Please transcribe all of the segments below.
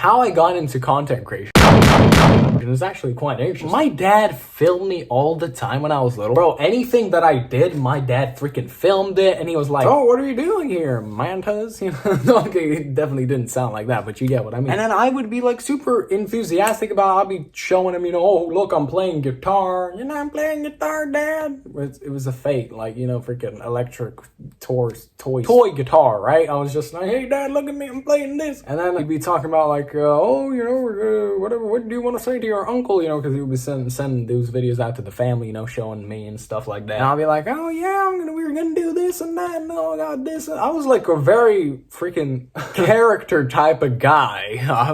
how I got into content creation. It was actually quite interesting. My dad filmed me all the time when I was little. Bro, anything that I did, my dad freaking filmed it, and he was like, "Oh, what are you doing here, Mantas?" You know, okay, it definitely didn't sound like that, but you get what I mean. And then I would be like super enthusiastic about it. I'd be showing him, you know, "Oh, look, I'm playing guitar. You know, I'm playing guitar, Dad." It was a fake, like, you know, freaking electric toy guitar, right? I was just like, "Hey, Dad, look at me, I'm playing this." And then he'd be talking about like, "Oh, you know, whatever, what do you want to say to your uncle?" You know, because he would be sending those videos out to the family, you know, showing me and stuff like that. And I'll be like, "Oh yeah, we're gonna do this and that. No, I got this." I was like a very freaking character type of guy.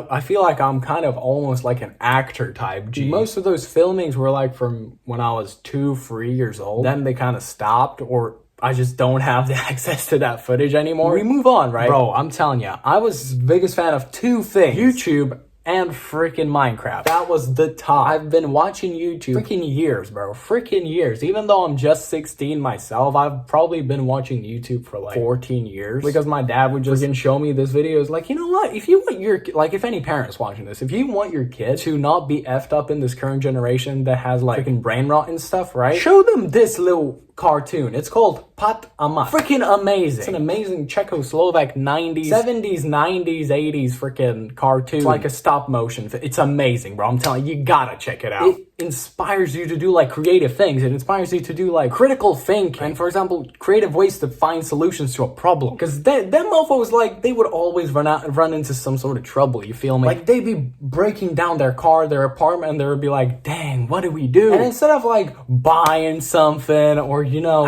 I feel like I'm kind of almost like an actor type G. Most of those filmings were like from when I was 2-3 years old. Then they kind of stopped, or I just don't have the access to that footage anymore. We move on, right? Bro, I'm telling you, I was the biggest fan of two things: YouTube and freaking Minecraft. That was the top. I've been watching YouTube freaking years, bro. Freaking years. Even though I'm just 16 myself, I've probably been watching YouTube for like 14 years. Because my dad would just show me this videos. Like, you know what? If you want your, like, if any parent's watching this, if you want your kid to not be effed up in this current generation that has like freaking brain rot and stuff, right? Show them this little cartoon. It's called Pat Amat. Freaking amazing. It's an amazing Czechoslovak 90s, 70s, 90s, 80s freaking cartoon. It's like a stop motion. It's amazing, bro. I'm telling you, you gotta check it out. It inspires you to do like creative things. It inspires you to do like critical thinking. And for example, creative ways to find solutions to a problem. Because them mofos, like, they would always run into some sort of trouble, you feel me? Like, they'd be breaking down their car, their apartment, and they would be like, "Dang, what do we do?" And instead of like buying something or, you know,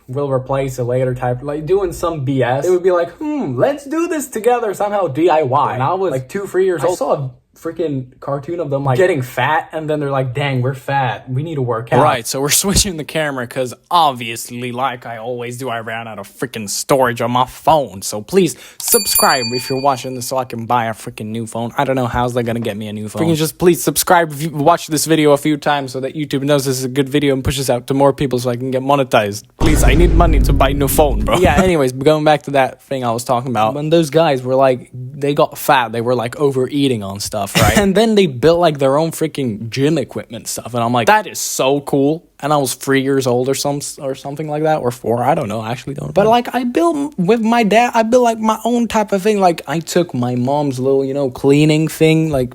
we'll replace it later type, like doing some BS, they would be like, let's do this together somehow, DIY. And I was like 2-3 years old. I saw a freaking cartoon of them like getting fat, and then they're like, "Dang, we're fat, we need to work out." Right, so we're switching the camera because obviously, like I always do, I ran out of freaking storage on my phone. So please subscribe if you're watching this so I can buy a freaking new phone. I don't know how's that gonna get me a new phone. Freaking just please subscribe if you watched this video a few times so that YouTube knows this is a good video and pushes out to more people so I can get monetized. Please, I need money to buy a new phone, bro. Yeah, anyways, going back to that thing I was talking about. When those guys were like, they got fat, they were like overeating on stuff, right? And then they built like their own freaking gym equipment stuff, and I'm like, that is so cool. And I was 3 years old or something like that, or 4, I don't know, I actually don't know. But like, I built with my dad, I built like my own type of thing. Like, I took my mom's little, you know, cleaning thing, like,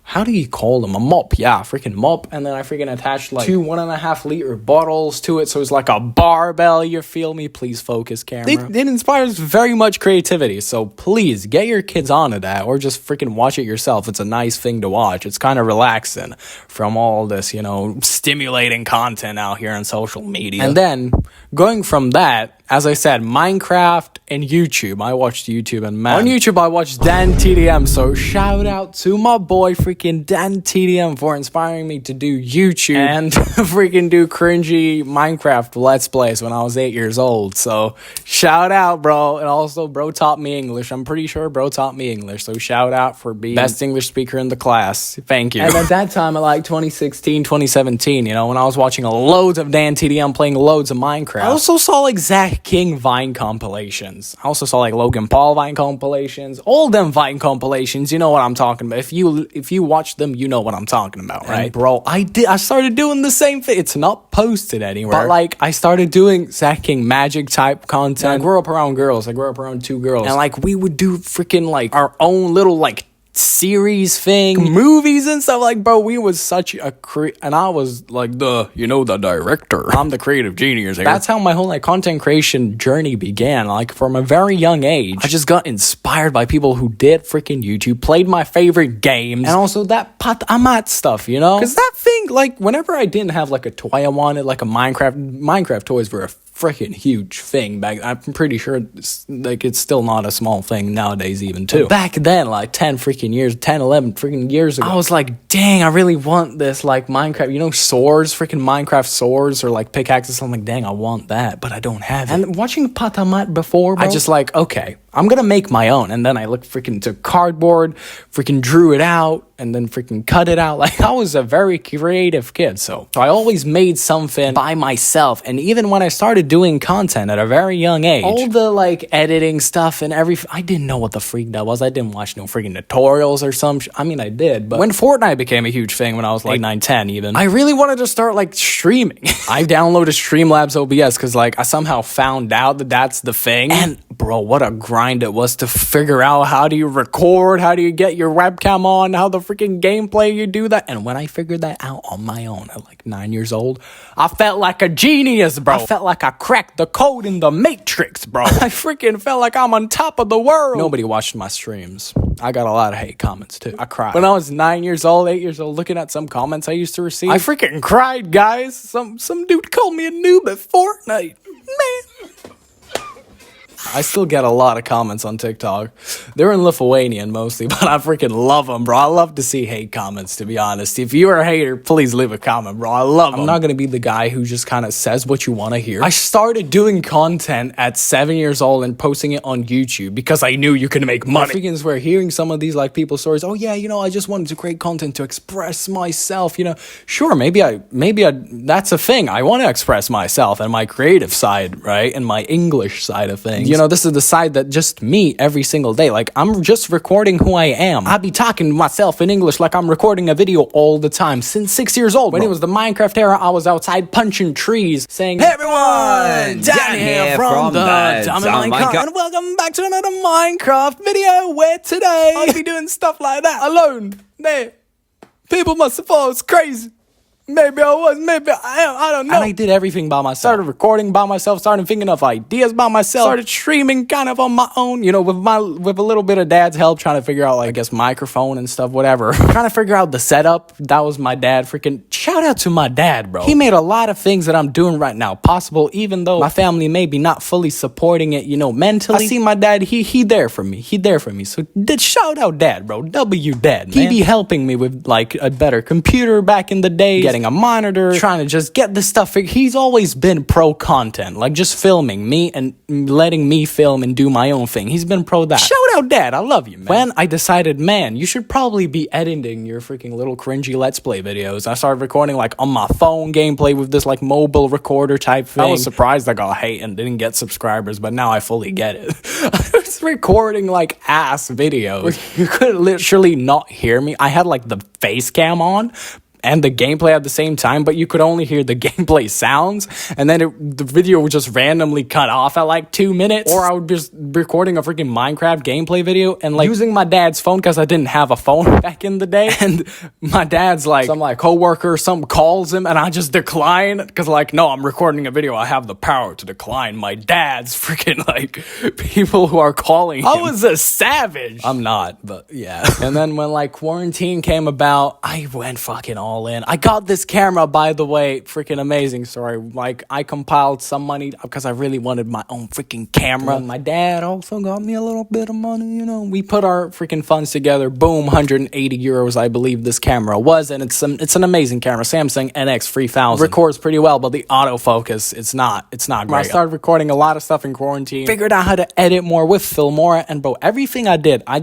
how do you call them? A mop, yeah, freaking mop. And then I freaking attached like 2 1.5 liter bottles to it, so it's like a barbell, you feel me? Please focus, camera. It inspires very much creativity, so please get your kids onto that, or just freaking watch it yourself. It's a nice thing to watch. It's kind of relaxing from all this, you know, stimulating content out here on social media. And then going from that, as I said, Minecraft and YouTube. I watched YouTube, and man, on YouTube I watched Dan TDM, so shout out to my boy freaking Dan TDM for inspiring me to do YouTube and freaking do cringy Minecraft Let's Plays when I was 8 years old. So shout out, bro. And also, bro taught me English. I'm pretty sure bro taught me English, so shout out for being best English speaker in the class. Thank you. And at that time, at like 2016, 2017, you know, when I was watching loads of Dan TDM playing loads of Minecraft, I also saw like Zach King Vine compilations. I also saw like Logan Paul Vine compilations, all them Vine compilations. You know what I'm talking about. If you watch them, you know what I'm talking about, right? And bro, I started doing the same thing. It's not posted anywhere, but like, I started doing Zach King magic type content. And I grew up around girls. I grew up around 2 girls, and like, we would do freaking like our own little like series thing, movies and stuff. Like, bro, we was such a and I was like the director. I'm the creative genius here. That's how my whole like content creation journey began. Like, from a very young age, I just got inspired by people who did freaking YouTube, played my favorite games, and also that Pat Amat stuff, you know? Because that thing, like, whenever I didn't have like a toy I wanted, like a Minecraft toys were a freaking huge thing back. I'm pretty sure it's still not a small thing nowadays even too. But back then, like 10 11 freaking years ago, I was like, dang, I really want this like Minecraft, you know, swords, freaking Minecraft swords or like pickaxes. I'm like, dang, I want that, but I don't have it. And watching Pat Amat before, bro, I just like, okay, I'm gonna make my own. And then I looked freaking to cardboard, freaking drew it out, and then freaking cut it out. Like, I was a very creative kid. So I always made something by myself. And even when I started doing content at a very young age, all the like editing stuff and I didn't know what the freak that was. I didn't watch no freaking tutorials or some I mean, I did, but when Fortnite became a huge thing when I was like 9, 10 even, I really wanted to start like streaming. I downloaded Streamlabs OBS because like I somehow found out that that's the thing. And bro, what a grind it was to figure out how do you record, how do you get your webcam on, how the freaking gameplay you do that. And when I figured that out on my own at like 9 years old, I felt like a genius, bro. I felt like I cracked the code in the Matrix, bro. I freaking felt like I'm on top of the world. Nobody watched my streams. I got a lot of hate comments too. I cried. When I was 9 years old, 8 years old, looking at some comments I used to receive, I freaking cried, guys. Some dude called me a noob at Fortnite. Man. I still get a lot of comments on TikTok. They're in Lithuanian mostly, but I freaking love them, bro. I love to see hate comments, to be honest. If you're a hater, please leave a comment, bro. I love them. I'm not going to be the guy who just kind of says what you want to hear. I started doing content at 7 years old and posting it on YouTube because I knew you could make money. I freaking swear, hearing some of these like people's stories, oh yeah, I just wanted to create content to express myself, Sure, maybe that's a thing. I want to express myself and my creative side, right? And my English side of things. This is the side that just me every single day. Like, I'm just recording who I am. I be talking to myself in English like I'm recording a video all the time since 6 years old. When it was the Minecraft era, I was outside punching trees saying, "Hey everyone, Dan here from the Dumb Minecraft, and welcome back to another Minecraft video where today I'll be doing stuff like that alone. There. People must have thought I was crazy. Maybe I was, maybe I am, I don't know." And I did everything by myself. Started recording by myself, started thinking of ideas by myself, started streaming kind of on my own, with a little bit of dad's help, trying to figure out, like, I guess, microphone and stuff, whatever. Trying to figure out the setup. That was my dad. Freaking shout out to my dad, bro. He made a lot of things that I'm doing right now possible, even though my family may be not fully supporting it, mentally. I see my dad, he there for me. He there for me. So shout out dad, bro. W dad, man. He be helping me with, like, a better computer back in the day, getting a monitor, trying to just get this stuff. He's always been pro content, like just filming me and letting me film and do my own thing. He's been pro that. Shout out dad, I love you, man. When I decided, man, you should probably be editing your freaking little cringy Let's Play videos, I started recording like on my phone gameplay with this like mobile recorder type thing. I was surprised I got hate and didn't get subscribers, but now I fully get it. I was recording like ass videos where you could literally not hear me. I had like the face cam on and the gameplay at the same time, but you could only hear the gameplay sounds, and then the video would just randomly cut off at like 2 minutes, or I would be just recording a freaking Minecraft gameplay video and like using my dad's phone because I didn't have a phone back in the day, and my dad's like, some like coworker or something calls him, and I just decline because like, no, I'm recording a video, I have the power to decline my dad's freaking like people who are calling him. I was a savage. I'm not, but yeah. And then when like quarantine came about, I went fucking all in. I got this camera, by the way, freaking amazing story. Like, I compiled some money because I really wanted my own freaking camera. And my dad also got me a little bit of money, We put our freaking funds together. Boom, 180 euros, I believe this camera was, and it's an amazing camera. Samsung NX3000. Records pretty well, but the autofocus, it's not great. I started recording a lot of stuff in quarantine. Figured out how to edit more with Filmora, and bro, everything I did, I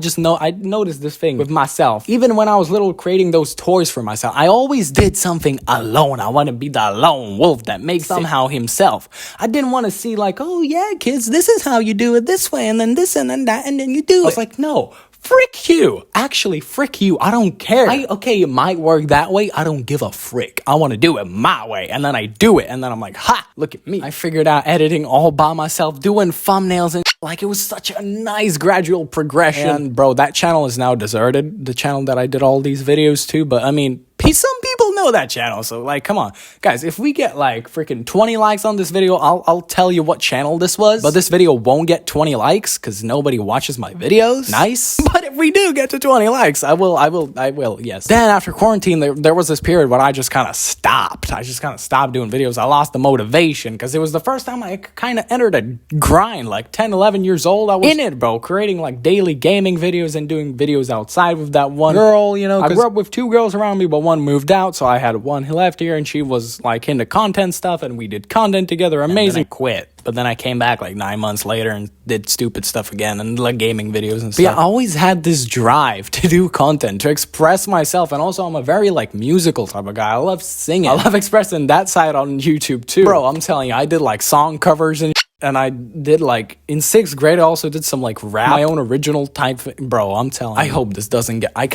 noticed this thing with myself. Even when I was little creating those toys for myself, I always did something alone. I want to be the lone wolf that makes somehow himself. I didn't want to see like, oh yeah, kids, this is how you do it this way, and then this and then that, and then you do it. I was like, no. Frick you. Actually, frick you. I don't care. Okay, it might work that way. I don't give a frick. I want to do it my way. And then I do it. And then I'm like, ha, look at me. I figured out editing all by myself, doing thumbnails and like, it was such a nice gradual progression. And bro, that channel is now deserted. The channel that I did all these videos to. But I mean, some people know that channel, so like, come on, guys. If we get like freaking 20 likes on this video, I'll tell you what channel this was. But this video won't get 20 likes because nobody watches my videos. Nice. But if we do get to 20 likes, I will. Yes. Then after quarantine, there was this period where I just kind of stopped. I just kind of stopped doing videos. I lost the motivation because it was the first time I kind of entered a grind. Like 10, 11 years old, I was in it, bro. Creating like daily gaming videos and doing videos outside with that one girl. I grew up with two girls around me, but one moved out, so I I had one left here, and she was like into content stuff, and we did content together. Amazing. I quit. But then I came back like 9 months later and did stupid stuff again and like gaming videos and stuff. But yeah, I always had this drive to do content, to express myself. And also I'm a very like musical type of guy. I love singing. I love expressing that side on YouTube too. Bro, I'm telling you, I did like song covers and I did like in 6th grade I also did some like rap, my own original type. Bro, I'm telling you, I hope this doesn't get, I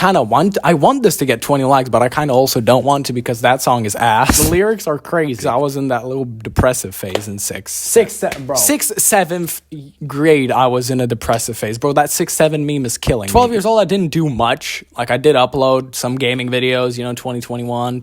want this to get 20 likes, but I kind of also don't want to, because that song is ass. The lyrics are crazy. I was in that little depressive phase in 6th, 7th grade. I was in a depressive phase, bro. That 6-7 meme is killing 12 me. Years old, I didn't do much. Like I did upload some gaming videos, 2021,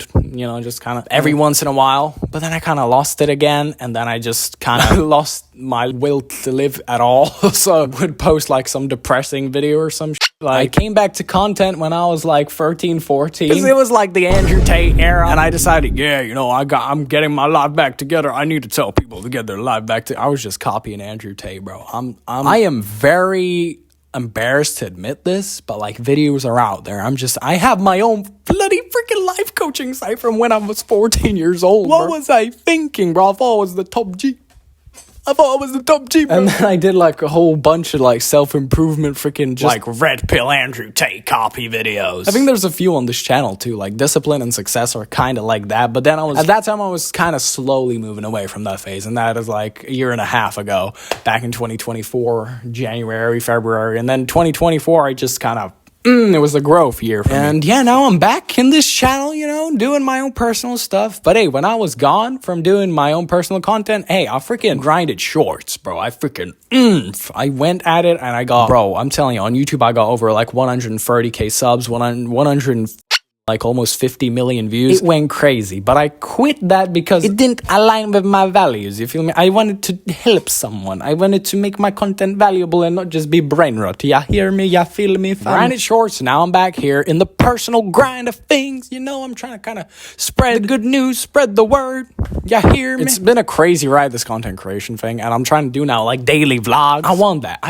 just kind of every once in a while, but then I kind of lost it again, and then I just kind of lost my will to live at all. So I would post like some depressing video or some shit. Like I came back to content when I was like 13, 14, because it was like the Andrew Tate era, and I decided, yeah, I'm getting my life back together. I need to tell people to get their life back I was just copying Andrew Tate, bro. I am very embarrassed to admit this, but like videos are out there. I have my own bloody freaking life coaching site from when I was 14 years old. What was I thinking, bro? I thought I was the top G. Bro. And then I did like a whole bunch of like self-improvement freaking just like red pill Andrew Tate copy videos. I think there's a few on this channel too, like discipline and success are kind of like that. But then at that time I was kind of slowly moving away from that phase, and that is like a year and a half ago, back in 2024, January, February. And then 2024 I just kind of it was a growth year for me. And yeah, now I'm back in this channel, doing my own personal stuff. But hey, when I was gone from doing my own personal content, hey, I freaking grinded shorts, bro. I freaking I went at it, and I got, bro, I'm telling you, on YouTube I got over like 130k subs, 100 like almost 50 million views. It went crazy, but I quit that because it didn't align with my values. You feel me? I wanted to help someone. I wanted to make my content valuable and not just be brain rot. Ya hear me? Ya feel me? Grinded shorts. Now I'm back here in the personal grind of things. I'm trying to kind of spread the good news, spread the word. Ya hear me? It's been a crazy ride, this content creation thing, and I'm trying to do now like daily vlogs. I want that.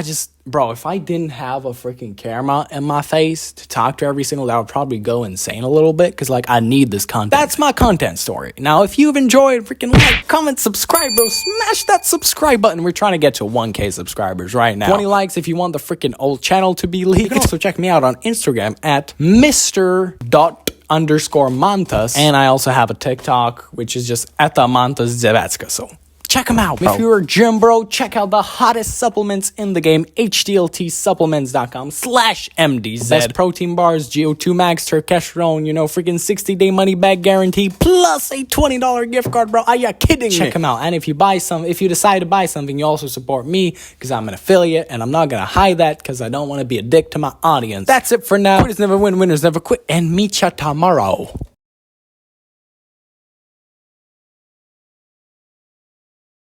Bro, if I didn't have a freaking camera in my face to talk to every single day, I would probably go insane a little bit, because like I need this content. That's my content story. Now, if you've enjoyed, freaking like, comment, subscribe, bro. Smash that subscribe button. We're trying to get to 1K subscribers right now. 20 likes if you want the freaking old channel to be leaked. You can also check me out on Instagram at Mr._Mantas. And I also have a TikTok, which is just at the Mantas Zevetska. So check them out, bro. If you're a gym bro, check out the hottest supplements in the game, hdltsupplements.com/MDZ. Best protein bars, GO2 Max, testosterone, freaking 60-day money back guarantee, plus a $20 gift card, bro. Are you kidding me? Check them out. And if you decide to buy something, you also support me, because I'm an affiliate, and I'm not going to hide that, because I don't want to be a dick to my audience. That's it for now. Quitters never win, winners never quit, and meet ya tomorrow.